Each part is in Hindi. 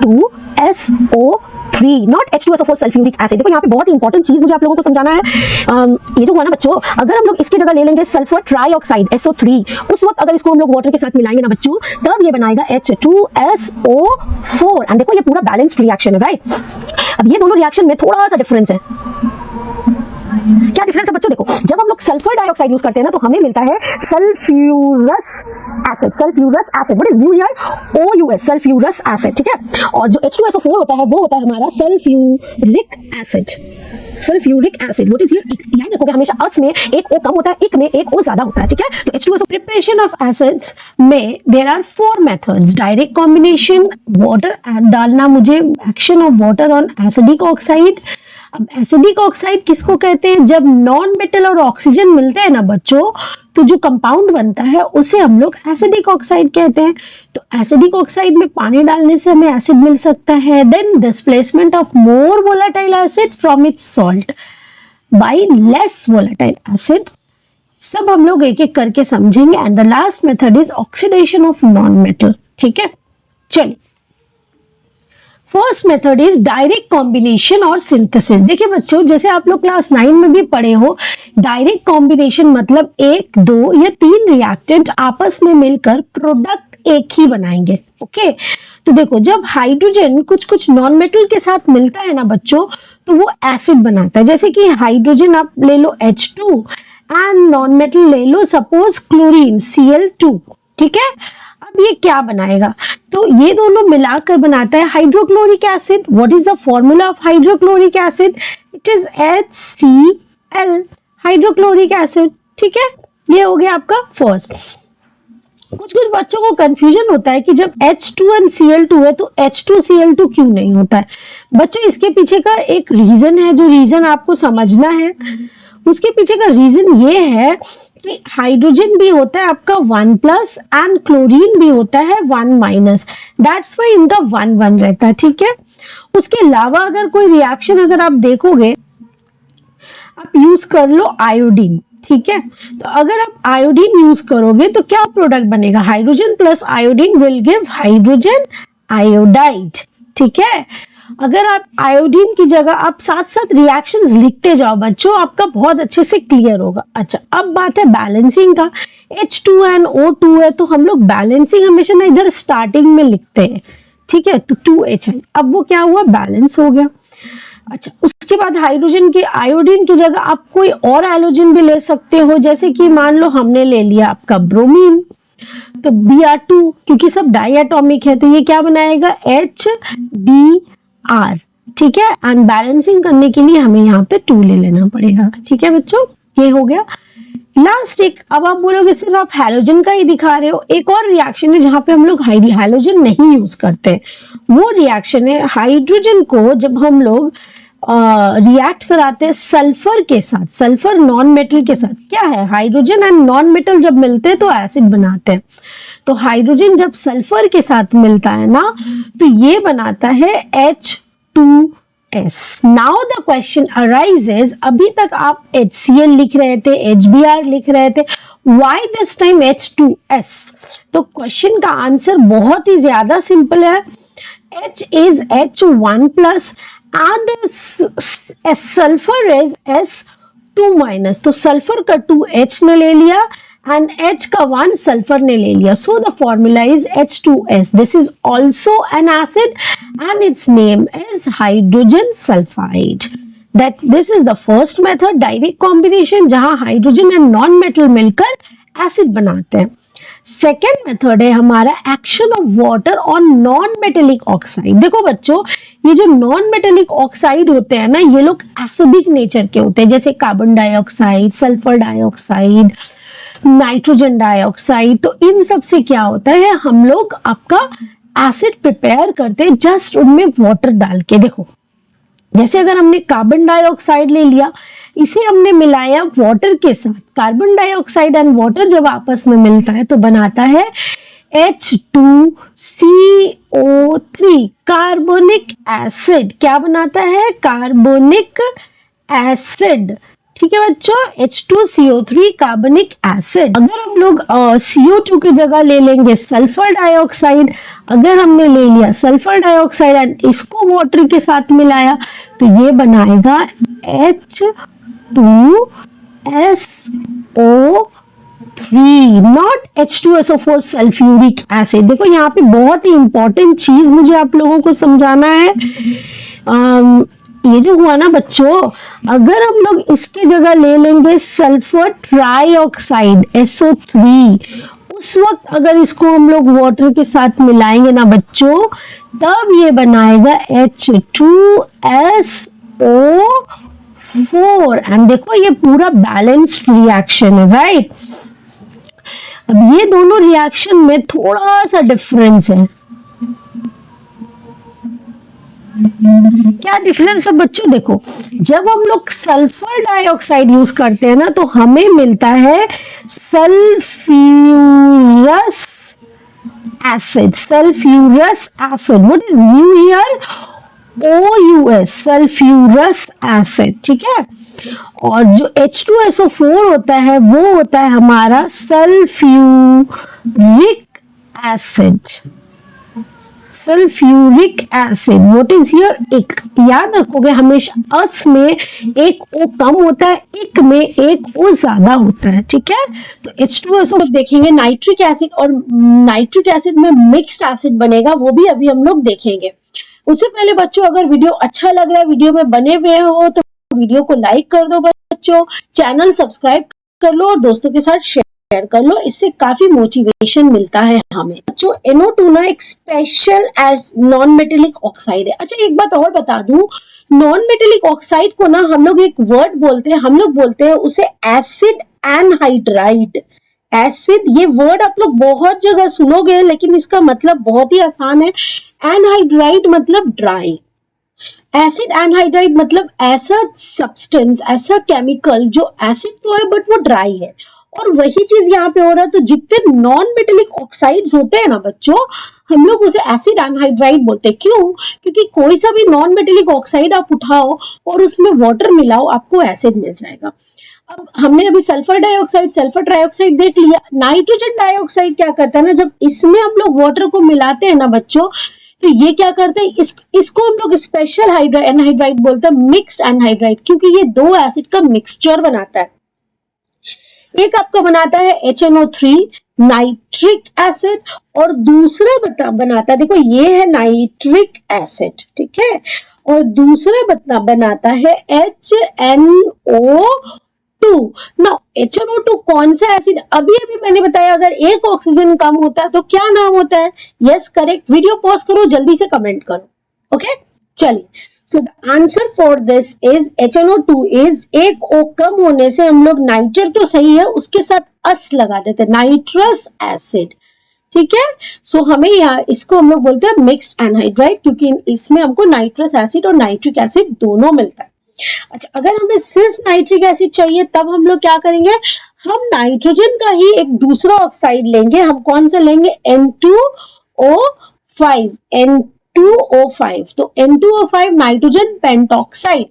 H2SO3 not H2SO4 sulphuric acid. देखो यहाँ पे बहुत ही इंपॉर्टेंट चीज मुझे आप लोगों को समझाना है। ये जो हुआ ना बच्चों, अगर हम लोग इसकी जगह ले लेंगे सल्फर ट्राइऑक्साइड SO3, उस वक्त अगर इसको हम लोग वाटर के साथ मिलाएंगे ना बच्चों, तब ये बनाएगा H2SO4। एंड देखो ये पूरा बैलेंस्ड रिएक्शन है, राइट। अब ये दोनों रिएक्शन में थोड़ा सा डिफरेंस है। क्या डिफरेंस है बच्चों? देखो, जब हम लोग सल्फर डाइऑक्साइड यूज करते हैं ना, तो हमें मिलता है sulphurous acid. Sulphurous acid, what is new here? OUS, sulphurous acid, ठीक है। और जो H2SO4 होता है वो होता है हमारा sulphuric acid. Sulphuric acid, what is here? याद रखोगे हमेशा अस में एक O कम होता है, इक में एक O ज्यादा होता है, ठीक है। तो H2SO प्रिपरेशन ऑफ एसिड्स में there are 4 methods. Direct combination, water डालना मुझे, action of water on acidic oxide. अब एसिडिक ऑक्साइड किसको कहते हैं? जब नॉन मेटल और ऑक्सीजन मिलते हैं ना बच्चों, तो जो कंपाउंड बनता है उसे हम लोग एसिडिक ऑक्साइड कहते हैं। तो एसिडिक ऑक्साइड में पानी डालने से हमें एसिड मिल सकता है। Then displacement of more volatile acid from its salt by less volatile acid. सब हम लोग एक एक करके समझेंगे। And the last method is oxidation of non metal, ठीक है। चलिए, first method is direct combination और सिंथेसिस। देखिए बच्चों, जैसे आप लोग क्लास 9 में भी पढ़े हो, डायरेक्ट कॉम्बिनेशन मतलब 1, 2 या 3 रिएक्टेंट आपस में मिलकर प्रोडक्ट एक ही बनाएंगे, ओके। तो देखो, जब हाइड्रोजन कुछ कुछ नॉन मेटल के साथ मिलता है ना बच्चों, तो वो एसिड बनाता है। जैसे कि हाइड्रोजन आप ले लो H2 एंड नॉन मेटल ले लो सपोज क्लोरीन Cl2, ठीक है। अब ये क्या बनाएगा? तो ये दोनों मिलाकर बनाता है hydrochloric acid. What is the formula of hydrochloric acid? It is HCl, hydrochloric acid, ठीक है। ये हो गया आपका फर्स्ट। कुछ कुछ बच्चों को कंफ्यूजन होता है कि जब H2 and Cl2 है तो H2Cl2 क्यों नहीं होता है? बच्चों, इसके पीछे का एक रीजन है, जो रीजन आपको समझना है। उसके पीछे का रीजन ये है कि हाइड्रोजन भी होता है आपका 1+ एंड क्लोरीन भी होता है 1-। दैट्स वाई इनका 1-1 रहता है, ठीक है। उसके अलावा अगर कोई रिएक्शन अगर आप देखोगे, आप यूज कर लो आयोडीन, ठीक है। तो अगर आप आयोडीन यूज करोगे तो क्या प्रोडक्ट बनेगा? Hydrogen plus iodine will give hydrogen iodide, ठीक है। अगर आप आयोडीन की जगह आप साथ साथ रिएक्शंस लिखते जाओ बच्चों, आपका बहुत अच्छे से क्लियर होगा। अच्छा, अब बात है बैलेंसिंग का। H2 and O2 है, तो हम लोग बैलेंसिंग हमेशा ना इधर स्टार्टिंग में लिखते हैं, ठीक है। तो 2H है, अब वो क्या हुआ? बैलेंस हो गया। अच्छा, उसके बाद हाइड्रोजन की आयोडीन की जगह आप कोई और हैलोजन भी ले सकते हो। जैसे कि मान लो हमने ले लिया आपका ब्रोमीन, तो Br2, क्योंकि सब डाई एटॉमिक है, तो ये क्या बनाएगा? HBr, ठीक है। एंड बैलेंसिंग करने के लिए हमें यहाँ पे 2 ले लेना पड़ेगा, ठीक है बच्चों। ये हो गया लास्ट एक। अब आप बोलोगे सिर्फ आप हैलोजन का ही दिखा रहे हो। एक और रिएक्शन है जहां पे हम लोग हैलोजन नहीं यूज करते। वो रिएक्शन है हाइड्रोजन को जब हम लोग रिएक्ट कराते हैं सल्फर के साथ, सल्फर नॉन मेटल के साथ। क्या है? हाइड्रोजन एंड नॉन मेटल जब मिलते हैं तो एसिड बनाते हैं। तो हाइड्रोजन जब सल्फर के साथ मिलता है ना, तो ये बनाता है H2S। Now the question arises, अभी तक आप HCl लिख रहे थे, HBr लिख रहे थे, व्हाई दिस टाइम H2S? तो क्वेश्चन का आंसर बहुत ही ज्यादा सिंपल है। H is H1+ and sulfur is S2-। तो सल्फर का 2H ने ले लिया and H का 1 सल्फर ने ले लिया। So the formula is H2S. This is also an acid and its name is hydrogen sulfide. This is the first method, direct combination, जहां हाइड्रोजन एंड नॉन मेटल मिलकर एसिड बनाते हैं। सेकेंड मेथड है हमारा action of water on non metallic oxide. देखो बच्चों, ये जो नॉन मेटेलिक ऑक्साइड होते हैं ना, ये लोग एसिडिक नेचर के होते हैं, जैसे carbon dioxide, sulphur dioxide, nitrogen dioxide. तो इन सब से क्या होता है, हम लोग आपका एसिड प्रिपेयर करते हैं जस्ट उनमें वाटर डाल के। देखो, जैसे अगर हमने कार्बन डाइऑक्साइड ले लिया, इसे हमने मिलाया वाटर के साथ। कार्बन डाइऑक्साइड एंड वाटर जब आपस में मिलता है तो बनाता है H2CO3, कार्बोनिक एसिड। क्या बनाता है? कार्बोनिक एसिड, ठीक है बच्चों, H2CO3 कार्बनिक एसिड। अगर हम लोग CO2 की जगह ले लेंगे सल्फर डाइऑक्साइड, अगर हमने ले लिया सल्फर डाइऑक्साइड एंड इसको वाटर के साथ मिलाया तो ये बनाएगा H2SO3, not H2SO4 sulphuric acid. देखो यहाँ पे बहुत ही इंपॉर्टेंट चीज मुझे आप लोगों को समझाना है। ये जो हुआ ना बच्चों, अगर हम लोग इसके जगह ले लेंगे सल्फर ट्राइऑक्साइड SO3, उस वक्त अगर इसको हम लोग वाटर के साथ मिलाएंगे ना बच्चों, तब ये बनाएगा H2SO4। एंड देखो ये पूरा बैलेंस्ड रिएक्शन है, राइट। अब ये दोनों रिएक्शन में थोड़ा सा डिफरेंस है। क्या डिफरेंस है बच्चों? देखो, जब हम लोग सल्फर डाइऑक्साइड यूज करते हैं ना तो हमें मिलता है sulphurous acid. Sulphurous acid, what is new here? OUS, sulphurous acid, ठीक है। और जो H2SO4 होता है वो होता है हमारा sulphuric acid. Sulphuric acid, what is here? इक। याद रखोगे हमेशा अस में एक ओ कम होता है, इक में एक ओ ज्यादा होता है, ठीक है। तो H2SO देखेंगे नाइट्रिक एसिड, और नाइट्रिक एसिड में मिक्स्ड एसिड बनेगा, वो भी अभी हम लोग देखेंगे। उससे पहले बच्चों, अगर वीडियो अच्छा लग रहा है, वीडियो में बने हुए हो तो वीडियो को लाइक कर दो बच्चों, चैनल सब्सक्राइब कर लो और दोस्तों के साथ शेयर कर लो, इससे काफी मोटिवेशन मिलता है हमें। बच्चों NO2 ना एक special as non metallic oxide है। अच्छा एक बात और बता दूं, नॉन मेटेलिक ऑक्साइड को ना हम लोग एक वर्ड बोलते हैं, हम लोग बोलते हैं उसे एसिड एनहाइड्राइड। एसिड, ये वर्ड आप लोग बहुत जगह सुनोगे, लेकिन इसका मतलब बहुत ही आसान है। एनहाइड्राइड मतलब ड्राई। एसिड एनहाइड्राइड मतलब ऐसा सब्सटेंस, ऐसा केमिकल जो एसिड तो है बट वो ड्राई है। और वही चीज यहाँ पे हो रहा है। तो जितने नॉन मेटेलिक ऑक्साइड्स होते हैं ना बच्चों, हम लोग उसे एसिड एनहाइड्राइड बोलते हैं। क्यों? क्योंकि कोई सा भी नॉन मेटेलिक ऑक्साइड आप उठाओ और उसमें वाटर मिलाओ, आपको एसिड मिल जाएगा। अब हमने अभी सल्फर डाइऑक्साइड, सल्फर ट्राइऑक्साइड देख लिया। नाइट्रोजन डाइऑक्साइड क्या करता है ना, जब इसमें हम लोग वाटर को मिलाते हैं ना बच्चों, तो ये क्या करते हैं, इसको हम लोग स्पेशल एनहाइड्राइड बोलते हैं, मिक्स्ड एनहाइड्राइड, क्योंकि ये दो एसिड का मिक्सचर बनाता है। एक आपका बनाता है HNO3 नाइट्रिक एसिड, और दूसरा बनाता है, देखो ये है नाइट्रिक एसिड, ठीक है, और दूसरा बनाता है HNO2। ना HNO2 कौन सा एसिड? अभी अभी मैंने बताया, अगर एक ऑक्सीजन कम होता है तो क्या नाम होता है? Yes correct. वीडियो पॉज करो, जल्दी से कमेंट करो। ओके चलिए, so the answer for this is HNO2 is, एक ओ कम होने से हम लोग नाइट्र तो सही है, उसके साथ अस लगा देते हैं, नाइट्रस एसिड, ठीक है। सो हमें यहाँ इसको हम लोग बोलते हैं मिक्स्ड एनहाइड्राइड, क्योंकि इसमें हमको नाइट्रस एसिड और नाइट्रिक एसिड दोनों मिलता है। अच्छा, अगर हमें सिर्फ नाइट्रिक एसिड चाहिए तब हम लोग क्या करेंगे, हम नाइट्रोजन का ही एक दूसरा ऑक्साइड लेंगे। हम कौन सा लेंगे? N2O5, N2O5। तो N2O5 नाइट्रोजन पेंटॉक्साइड।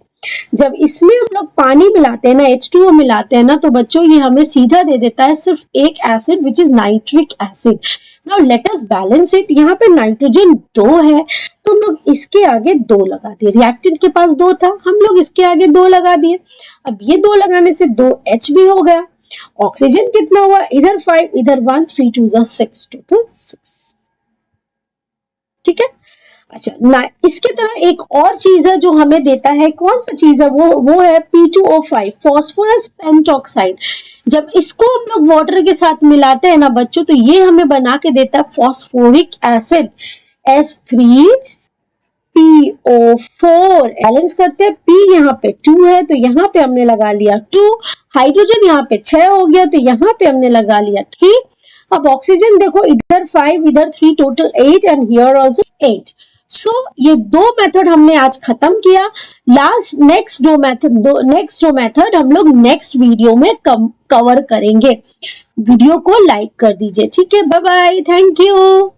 जब इसमें हम लोग पानी मिलाते हैं ना, H2O मिलाते हैं ना, तो बच्चों ये हमें सीधा दे देता है सिर्फ एक acid which is nitric acid. Now let us balance it. यहाँ पे नाइट्रोजन 2 है तो हम लोग इसके आगे 2 लगा दिए। रिएक्टेंट के पास 2 था, हम लोग इसके आगे 2 लगा दिए। अब ये 2 लगाने से 2H भी हो गया। ऑक्सीजन कितना हुआ? इधर 5 इधर 1, 3 2 6, टोटल 6, ठीक है। अच्छा ना, इसके तरह एक और चीज है जो हमें देता है, कौन सा चीज है? वो है P2O5, फॉस्फोरस पेंटॉक्साइड। जब इसको हम लोग वाटर के साथ मिलाते हैं ना बच्चों, तो ये हमें बना के देता है फॉस्फोरिक एसिड S3PO4। बैलेंस करते हैं, P यहाँ पे 2 है तो यहाँ पे हमने लगा लिया 2। हाइड्रोजन यहाँ पे 6 हो गया तो यहाँ पे हमने लगा लिया 3। अब ऑक्सीजन देखो, इधर 5 इधर 3, टोटल 8 एंड हियर आल्सो 8। सो ये 2 मेथड हमने आज खत्म किया। नेक्स्ट दो मेथड हम लोग नेक्स्ट वीडियो में कवर करेंगे। वीडियो को लाइक कर दीजिए, ठीक है। Bye bye, thank you.